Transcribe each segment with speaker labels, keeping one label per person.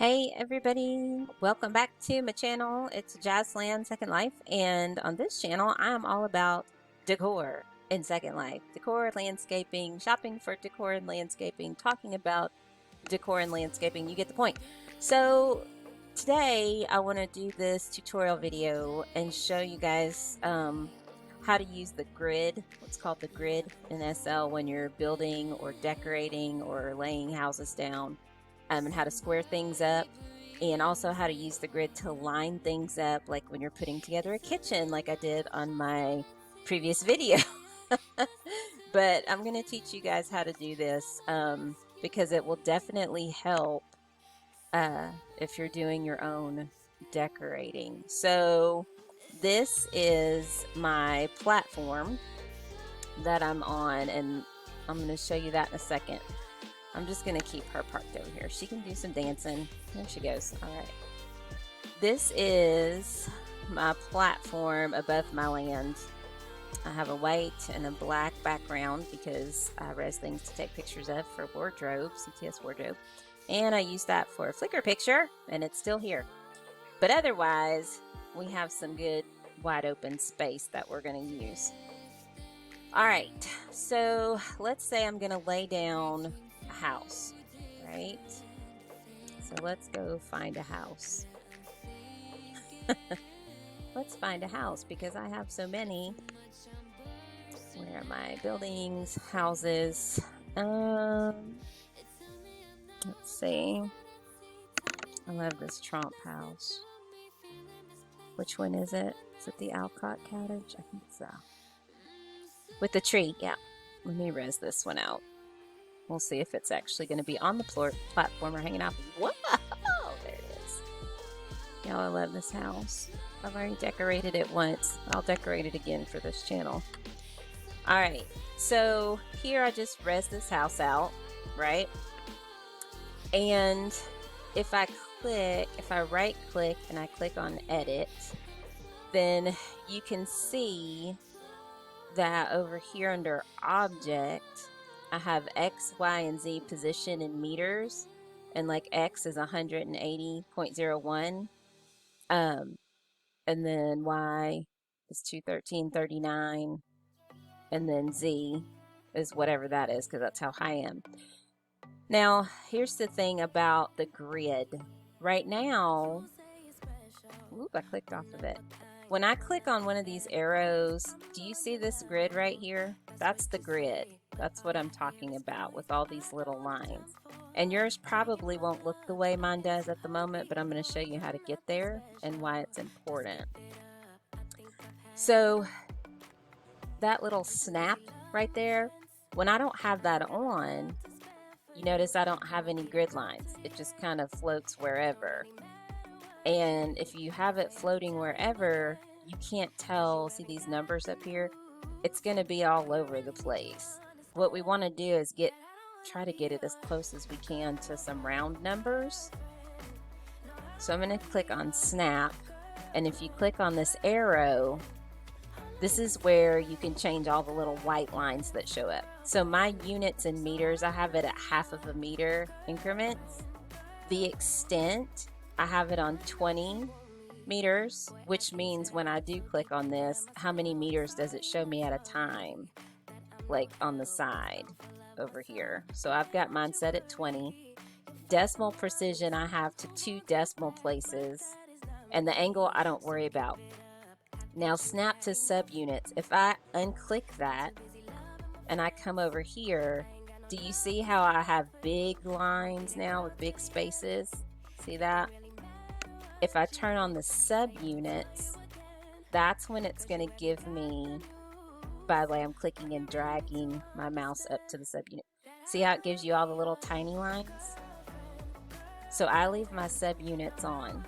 Speaker 1: Hey everybody, welcome back to my channel. It's Jazzland Second Life, and on this channel I'm all about decor in Second Life. Decor, landscaping, shopping for decor and landscaping, talking about decor and landscaping. You get the point. So today I want to do this tutorial video and show you guys how to use the grid, what's called the grid in SL when you're building or decorating or laying houses down. And how to square things up, and also how to use the grid to line things up, like when you're putting together a kitchen like I did on my previous video. But I'm going to teach you guys how to do this because it will definitely help if you're doing your own decorating. So this is my platform that I'm on, and I'm going to show you that in a second. I'm just going to keep her parked over here. She can do some dancing. There she goes. All right. This is my platform above my land. I have a white and a black background because I res things to take pictures of for wardrobe, CTS wardrobe. And I use that for a Flickr picture, and it's still here. But otherwise, we have some good wide open space that we're going to use. All right. So let's say I'm going to lay down house, right? So let's go find a house. Let's find a house because I have so many. Where are my buildings, houses? Let's see. I love this Trump house. Which one is it? Is it the Alcott Cottage? I think so. With the tree, yeah. Let me res this one out. We'll see if it's actually going to be on the platform or hanging out. Whoa! There it is. Y'all, I love this house. I've already decorated it once. I'll decorate it again for this channel. Alright, so here I just res this house out, right? And if I right click and I click on edit, then you can see that over here under object, I have X, Y, and Z position in meters, and like X is 180.01, and then Y is 213.39, and then Z is whatever that is because that's how high I am. Now, here's the thing about the grid. Right now, oop, I clicked off of it. When I click on one of these arrows, do you see this grid right here? That's the grid. That's what I'm talking about with all these little lines. And yours probably won't look the way mine does at the moment, but I'm going to show you how to get there and why it's important. So that little snap right there, when I don't have that on, you notice I don't have any grid lines. It just kind of floats wherever. And if you have it floating wherever, you can't tell, see these numbers up here? It's going to be all over the place. What we want to do is try to get it as close as we can to some round numbers. So I'm going to click on snap, and if you click on this arrow, this is where you can change all the little white lines that show up. So my units in meters, I have it at 1/2 of a meter increments. The extent, I have it on 20 meters, which means when I do click on this, how many meters does it show me at a time? Like on the side over here. So I've got mine set at 20. Decimal precision, I have to 2 decimal places. And the angle, I don't worry about. Now snap to subunits. If I unclick that and I come over here, do you see how I have big lines now with big spaces? See that? If I turn on the subunits, that's when it's going to give me, by the way, I'm clicking and dragging my mouse up to the subunit. See how it gives you all the little tiny lines? So I leave my subunits on.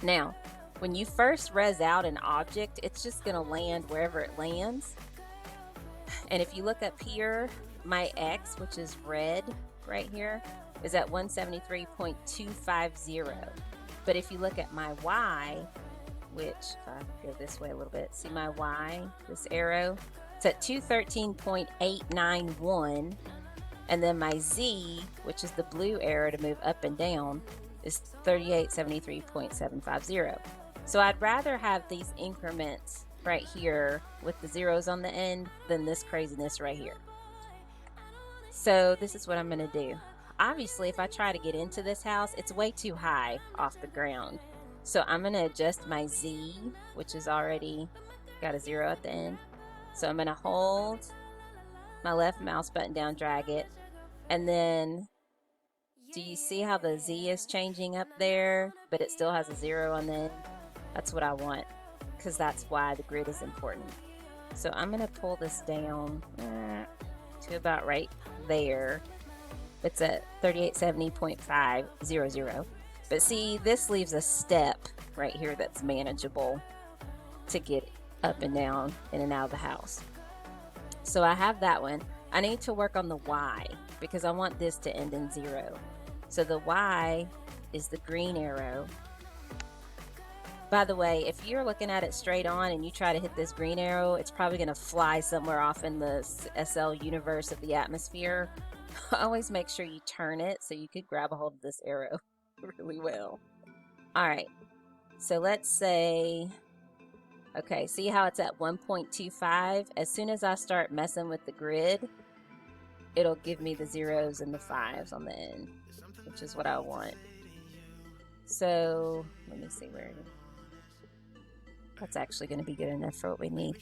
Speaker 1: Now, when you first res out an object, it's just going to land wherever it lands. And if you look up here, my X, which is red right here, is at 173.250. But if you look at my Y, which, if I go this way a little bit, see my Y, this arrow, it's at 213.891. And then my Z, which is the blue arrow to move up and down, is 3873.750. So I'd rather have these increments right here with the zeros on the end than this craziness right here. So this is what I'm going to do. Obviously, if I try to get into this house, it's way too high off the ground. So I'm going to adjust my Z, which is already got a 0 at the end. So I'm going to hold my left mouse button down, drag it, and then do you see how the Z is changing up there, but it still has a 0 on the end? That's what I want, because that's why the grid is important. So I'm going to pull this down to about right there. It's at 3870.500. But see, this leaves a step right here that's manageable to get up and down, in and out of the house. So I have that one. I need to work on the Y because I want this to end in 0. So the Y is the green arrow. By the way, if you're looking at it straight on and you try to hit this green arrow, it's probably going to fly somewhere off in the SL universe of the atmosphere. Always make sure you turn it so you could grab a hold of this arrow really well. All right, so let's say, okay, see how it's at 1.25? As soon as I start messing with the grid, it'll give me the zeros and the 5s on the end, which is what I want. So let me see where it is. That's actually going to be good enough for what we need.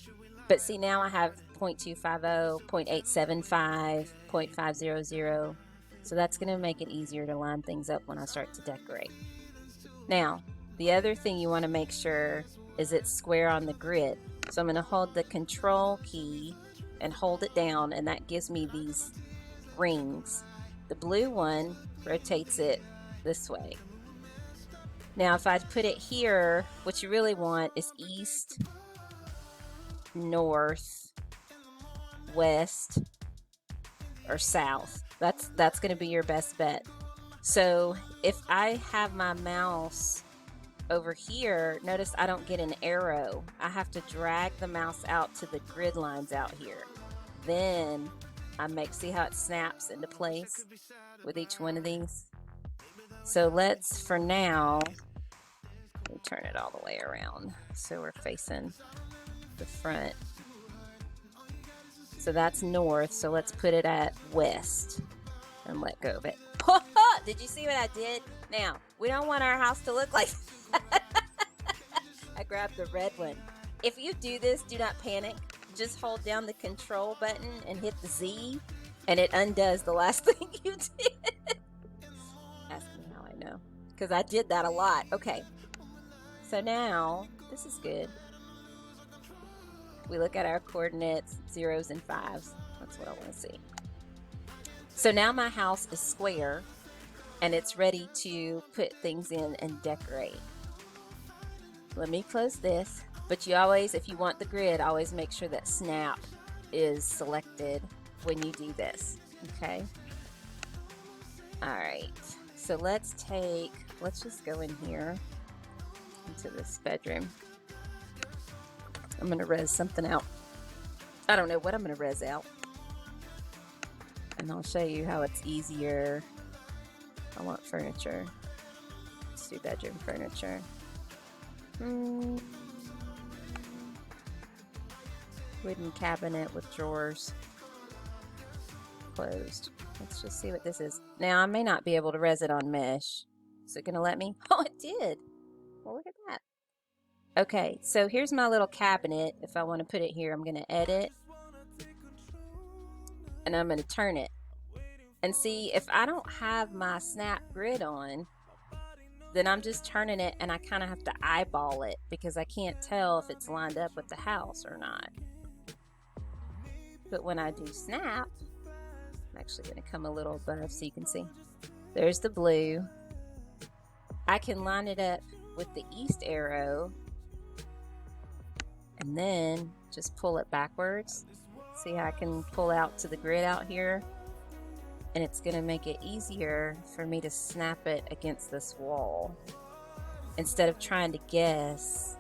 Speaker 1: But see, now I have 0.250, 0.875, 0.500. So that's going to make it easier to line things up when I start to decorate. Now, the other thing you want to make sure is it's square on the grid. So I'm going to hold the control key and hold it down, and that gives me these rings. The blue one rotates it this way. Now, if I put it here, what you really want is east, north, west, or south. That's going to be your best bet. So if I have my mouse over here, notice I don't get an arrow. I have to drag the mouse out to the grid lines out here. Then I see how it snaps into place with each one of these? So let's, for now, let me turn it all the way around so we're facing the front. So that's north, so let's put it at west and let go of it. Did you see what I did? Now, we don't want our house to look like that. I grabbed the red one. If you do this, do not panic. Just hold down the control button and hit the Z, and it undoes the last thing you did. Ask me how I know, because I did that a lot. Okay, so now this is good. We look at our coordinates, 0s and 5s. That's what I want to see. So now my house is square, and it's ready to put things in and decorate. Let me close this. But you always, if you want the grid, always make sure that snap is selected when you do this, okay? All right, so let's just go in here into this bedroom. I'm gonna res something out. I don't know what I'm gonna res out. And I'll show you how it's easier. I want furniture. Let's do bedroom furniture. Wooden cabinet with drawers. Closed. Let's just see what this is. Now, I may not be able to res it on mesh. Is it going to let me? Oh, it did. Well, look at that. Okay, so here's my little cabinet. If I want to put it here, I'm going to edit. And I'm going to turn it. And see, if I don't have my snap grid on, then I'm just turning it and I kind of have to eyeball it because I can't tell if it's lined up with the house or not. But when I do snap, I'm actually going to come a little above so you can see. There's the blue. I can line it up with the east arrow and then just pull it backwards. See how I can pull out to the grid out here? And it's going to make it easier for me to snap it against this wall instead of trying to guess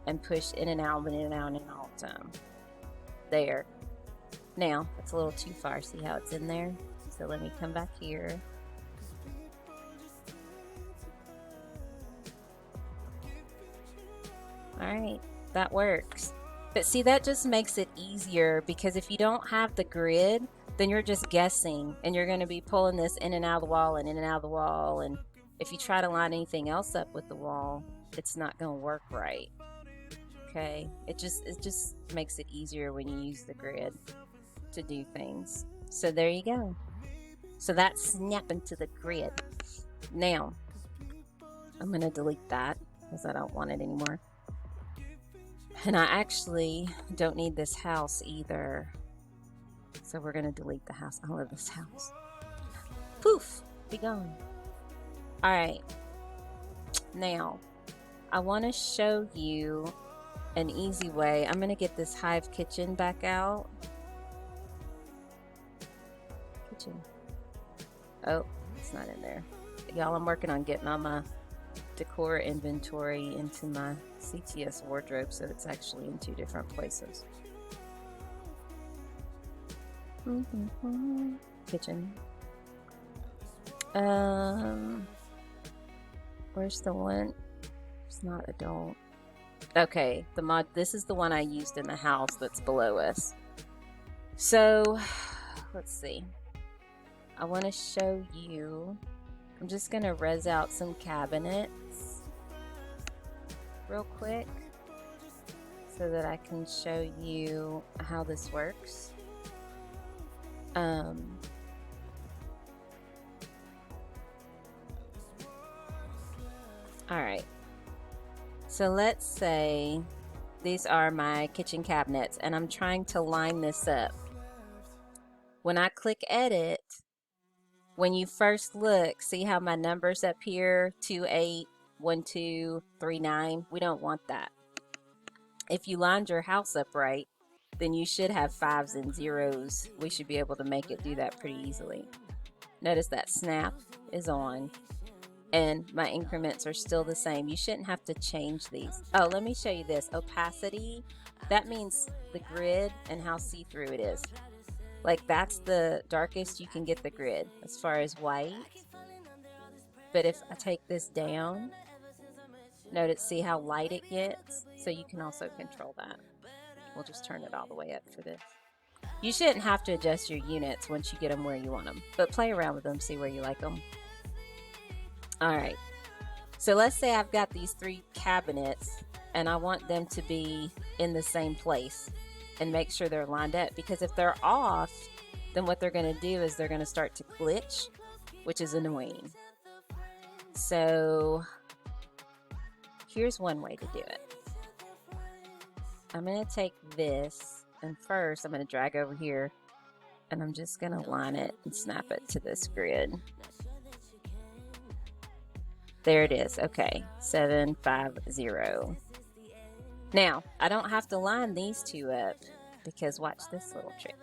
Speaker 1: and push in and out and in and out and all the time. There. Now, it's a little too far. See how it's in there? So let me come back here. All right, that works. But see, that just makes it easier because if you don't have the grid, then you're just guessing and you're going to be pulling this in and out of the wall and in and out of the wall. And if you try to line anything else up with the wall, it's not going to work right. Okay, it just makes it easier when you use the grid to do things. So there you go. So that's snapping to the grid. Now, I'm going to delete that because I don't want it anymore. And I actually don't need this house either. So we're going to delete the house. I love this house. Poof, be gone. All right. Now, I want to show you an easy way. I'm going to get this Hive kitchen back out. Kitchen. Oh, it's not in there. Y'all, I'm working on getting all my decor inventory into my CTS wardrobe so it's actually in 2 different places. Kitchen. Where's the one? It's not adult. Okay, the mod, this is the one I used in the house that's below us. So, let's see. I want to show you, I'm just going to res out some cabinets real quick so that I can show you how this works. All right. So let's say these are my kitchen cabinets and I'm trying to line this up. When I click edit, when you first look, see how my numbers up here, 281239, we don't want that. If you lined your house up right, then you should have 5s and 0s. We should be able to make it do that pretty easily. Notice that snap is on and my increments are still the same. You shouldn't have to change these. Oh, let me show you this. Opacity, that means the grid and how see-through it is. Like that's the darkest you can get the grid as far as white. But if I take this down, notice, see how light it gets? So you can also control that. We'll just turn it all the way up for this. You shouldn't have to adjust your units once you get them where you want them, but play around with them, see where you like them. All right, so let's say I've got these 3 cabinets and I want them to be in the same place and make sure they're lined up, because if they're off, then what they're going to do is they're going to start to glitch, which is annoying. So here's one way to do it. I'm going to take this and first I'm going to drag over here and I'm just going to line it and snap it to this grid. There it is. Okay, 750. Now, I don't have to line these 2 up because watch this little trick.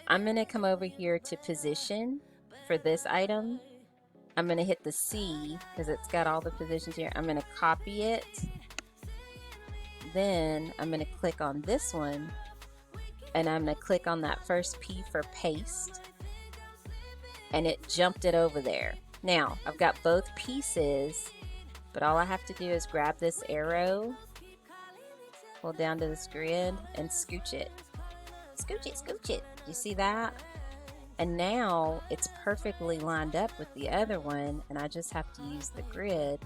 Speaker 1: I'm going to come over here to position for this item. I'm going to hit the C because it's got all the positions here. I'm going to copy it. Then I'm going to click on this one and I'm going to click on that first P for paste. And it jumped it over there. Now, I've got both pieces, but all I have to do is grab this arrow, pull down to this grid, and scooch it. Scooch it, scooch it. Do you see that? And now it's perfectly lined up with the other one, and I just have to use the grid,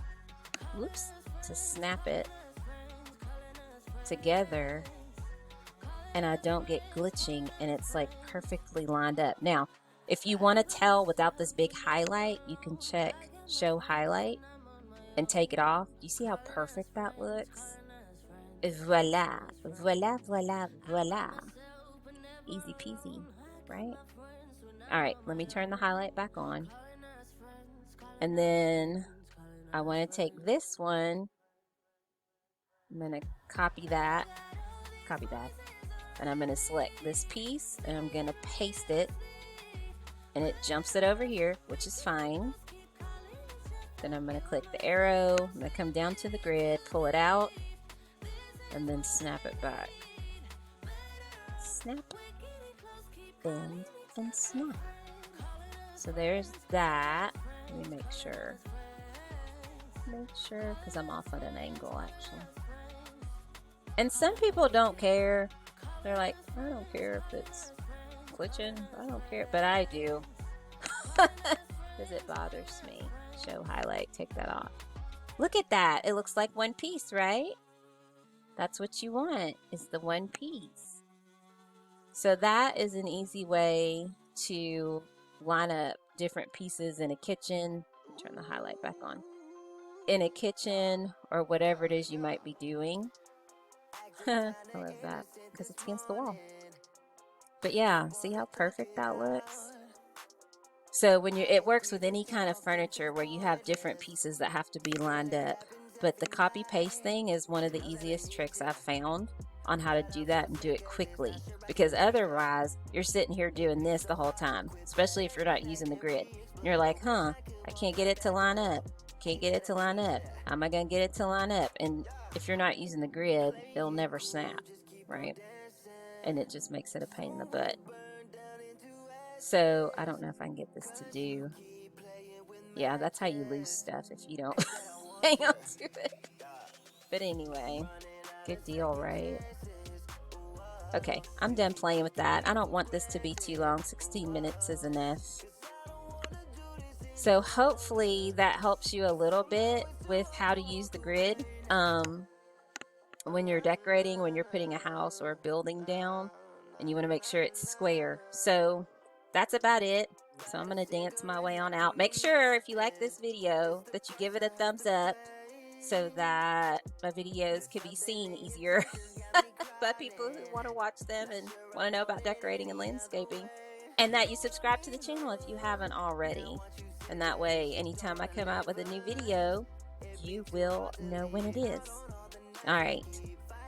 Speaker 1: whoops, to snap it together, and I don't get glitching, and it's like perfectly lined up. Now, if you want to tell without this big highlight, you can check show highlight and take it off. Do you see how perfect that looks? Voila, voila, voila, voila. Easy peasy, right? All right, let me turn the highlight back on. And then I want to take this one. I'm going to copy that, and I'm going to select this piece and I'm going to paste it. And it jumps it over here, which is fine. Then I'm going to click the arrow, I'm going to come down to the grid, pull it out, and then snap it back. Snap, bend, and snap. So there's that. Let me make sure. Because I'm off at an angle actually. And some people don't care. They're like, I don't care if it's glitching. I don't care. But I do. Because it bothers me. Show highlight. Take that off. Look at that. It looks like one piece, right? That's what you want, is the one piece. So that is an easy way to line up different pieces in a kitchen. Turn the highlight back on. In a kitchen or whatever it is you might be doing. I love that because it's against the wall. But yeah, see how perfect that looks? So when it works with any kind of furniture where you have different pieces that have to be lined up. But the copy paste thing is one of the easiest tricks I've found on how to do that and do it quickly. Because otherwise, you're sitting here doing this the whole time, especially if you're not using the grid. You're like, I can't get it to line up. Can't get it to line up. How am I going to get it to line up? And if you're not using the grid, it'll never snap, right? And it just makes it a pain in the butt. So I don't know if I can get this to do. Yeah, that's how you lose stuff if you don't hang on to it. But anyway, good deal, right? Okay, I'm done playing with that. I don't want this to be too long. 16 minutes is enough. So hopefully that helps you a little bit with how to use the grid when you're decorating, when you're putting a house or a building down, and you want to make sure it's square. So that's about it. So I'm going to dance my way on out. Make sure if you like this video that you give it a thumbs up so that my videos can be seen easier by people who want to watch them and want to know about decorating and landscaping. And that you subscribe to the channel if you haven't already. And that way, anytime I come out with a new video, you will know when it is. All right.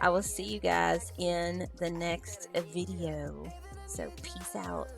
Speaker 1: I will see you guys in the next video. So peace out.